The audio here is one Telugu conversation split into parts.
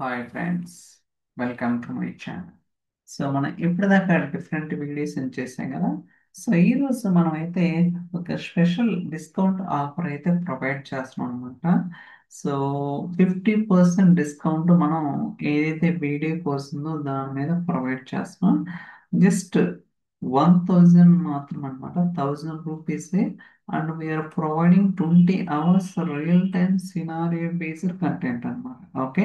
Hi friends, welcome to my channel. So మనం ఇప్పటిదాకా డిఫరెంట్ వీడియోస్ చేసాం కదా. సో ఈరోజు మనం అయితే ఒక స్పెషల్ డిస్కౌంట్ ఆఫర్ అయితే ప్రొవైడ్ చేస్తున్నాం అనమాట. సో 50% డిస్కౌంట్ మనం ఏదైతే వీడియో వస్తుందో దాని మీద ప్రొవైడ్ చేస్తున్నాం. జస్ట్ 1000 మాత్రం అనమాట, 1000 rupees. And we're providing 20 hours real time scenario based content అనమాట. ఓకే,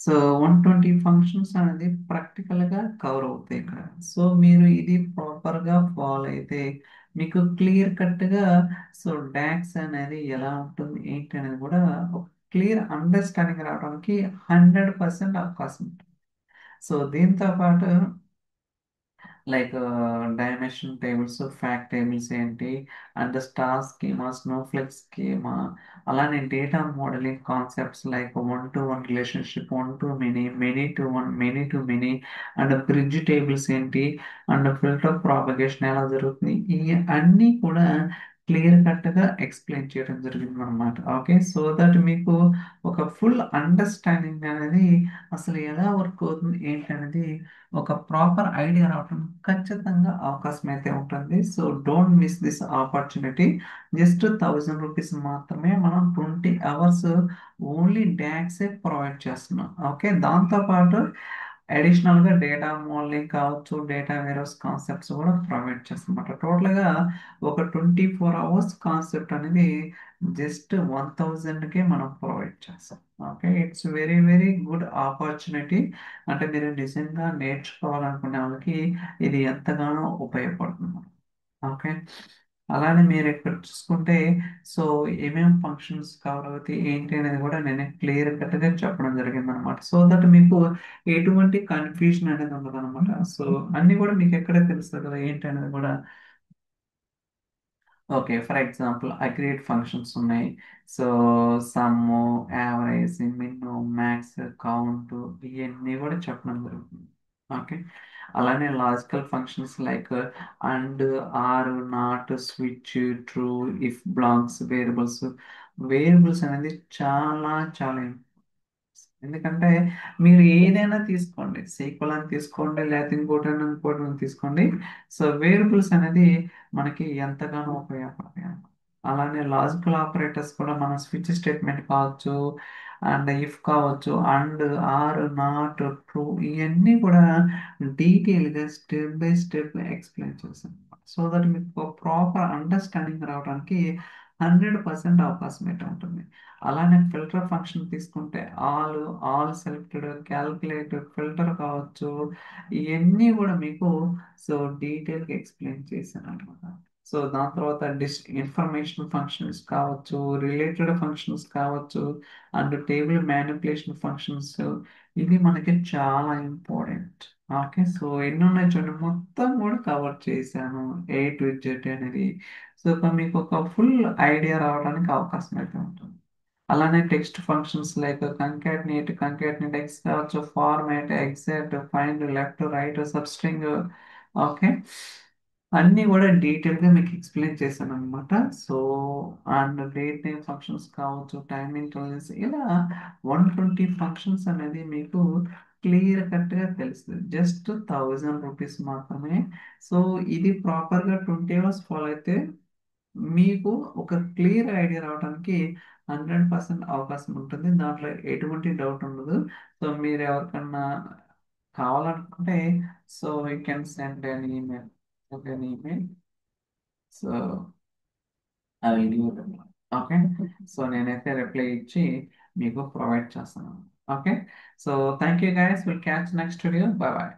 సో 120 ఫంక్షన్స్ అనేది ప్రాక్టికల్గా కవర్ అవుతాయి ఇక్కడ. సో మీరు ఇది ప్రాపర్గా ఫాలో అయితే మీకు క్లియర్ కట్గా సో డాక్స్ అనేది ఎలా ఉంటుంది ఏంటి అనేది కూడా ఒక క్లియర్ అండర్స్టాండింగ్ రావడానికి 100% అవకాశం ఉంటుంది. సో దీంతో పాటు like dimension tables, fact tables ఏంటి, అండ్ స్టార్ స్కీమా, స్నోఫ్లెక్ స్కీమా, అలానే data modelling concepts like one to one relationship, one to many, many to one, many to many, and bridge tables ఏంటి, అండ్ ఫిల్టర్ ప్రాపగేషన్ ఎలా జరుగుతుంది, ఈ అన్నీ కూడా క్లియర్ కట్గా ఎక్స్ప్లెయిన్ చేయడం జరిగింది అనమాట. ఓకే, సో దట్ మీకు ఒక ఫుల్ అండర్స్టాండింగ్ అనేది అసలు ఎలా వర్క్ అవుతుంది ఏంటి అనేది ఒక ప్రాపర్ ఐడియా రావడం ఖచ్చితంగా అవకాశం అయితే ఉంటుంది. So don't miss this opportunity. Just 1000 rupees మాత్రమే మనం 20 hours ఓన్లీ డాక్సే ప్రొవైడ్ చేస్తున్నాం. ఓకే, దాంతోపాటు అడిషనల్గా డేటా మోడలింగ్ కావచ్చు, డేటా వేరోస్ కాన్సెప్ట్స్ కూడా ప్రొవైడ్ చేస్తామన్నమాట. టోటల్గా ఒక 24 hours కాన్సెప్ట్ అనేది జస్ట్ 1000కే మనం ప్రొవైడ్ చేస్తాం. Okay, it's very very good opportunity. అంటే మీరు నిజంగా నేర్చుకోవాలనుకునే వాళ్ళకి ఇది ఎంతగానో ఉపయోగపడుతుంది. ఓకే, అలానే మీరు ఇక్కడ చూసుకుంటే సో ఏమేమి ఫంక్షన్స్ కవర్ అవుతాయి ఏంటి అనేది కూడా నేను క్లియర్ కట్గా చెప్పడం జరిగింది అనమాట. సో దట్ మీకు ఎటువంటి కన్ఫ్యూజన్ అనేది ఉండదు అనమాట. సో అన్ని కూడా మీకు ఎక్కడ తెలుస్తుంది కదా ఏంటి అనేది కూడా. Okay, for example aggregate functions ఉన్నాయి. So sum, average, min, max, count, ఇవన్నీ కూడా చెప్పడం జరుగుతుంది. ఓకే, అలానే logical functions like and, or, not, switch, true, if, blocks, variables. Variables అనేది చాలా చాలా ఎందుకంటే మీరు ఏదైనా తీసుకోండి, సీక్వెల్ అని తీసుకోండి, లేకపోతే ఇంకోటి తీసుకోండి. సో వేరియబుల్స్ అనేది మనకి ఎంతగానో ఉపయోగపడతాయి అన్నమాట. అలానే లాజికల్ ఆపరేటర్స్ కూడా మన స్విచ్ స్టేట్మెంట్ కావచ్చు, అండ్ ఇఫ్ కావచ్చు, అండ్, ఆర్, నాట్, ట్రూ, ఇవన్నీ కూడా డీటెయిల్గా స్టెప్ బై స్టెప్ ఎక్స్ప్లెయిన్ చేశాను. సో దట్ మీకు ప్రాపర్ అండర్స్టాండింగ్ రావడానికి 100% అవకాశం అయితే ఉంటుంది. అలానే ఫిల్టర్ ఫంక్షన్ తీసుకుంటే ఆల్ సెలెక్టెడ్, క్యాల్కులేట్, ఫిల్టర్ కావచ్చు, ఇవన్నీ కూడా మీకు సో డీటెయిల్గా ఎక్స్ప్లెయిన్ చేశాను అనమాట. సో దాని తర్వాత ఇన్ఫర్మేషన్ ఫంక్షన్స్ కావచ్చు, రిలేటెడ్ ఫంక్షన్స్ కావచ్చు, అండ్ టేబుల్ మ్యానిపులేషన్ ఫంక్షన్స్. ఇది మనకి చాలా ఇంపార్టెంట్. ఓకే, సో ఎన్ని ఉన్నాయి చూడండి, మొత్తం కూడా కవర్ చేశాను ఏ టు జెడ్ అనేది. సో మీకు ఒక ఫుల్ ఐడియా రావడానికి అవకాశం అయితే ఉంటుంది. అలానే text functions like concatenate x కావచ్చు, format, exact, find, left, right, substring. Okay, అన్నీ కూడా డీటెయిల్గా మీకు ఎక్స్ప్లెయిన్ చేశాను అనమాట. So and date name functions కావచ్చు, టైమ్ ఇంటర్వెల్స్, ఇలా 120 ఫంక్షన్స్ అనేది మీకు క్లియర్ కట్గా తెలుస్తుంది. జస్ట్ 1000 రూపీస్ మాత్రమే. సో ఇది ప్రాపర్గా 20 hours ఫాలో అయితే మీకు ఒక క్లియర్ ఐడియా రావడానికి 100% అవకాశం ఉంటుంది. దాంట్లో ఎటువంటి డౌట్ ఉండదు. సో మీరు ఎవరికన్నా కావాలనుకుంటే so you can send an email. Okay, email. So I will give them. Okay, so నేనైతే రిప్లై ఇచ్చి మీకు ప్రొవైడ్ చేస్తాను. Okay, so thank you guys, will catch next video. Bye bye.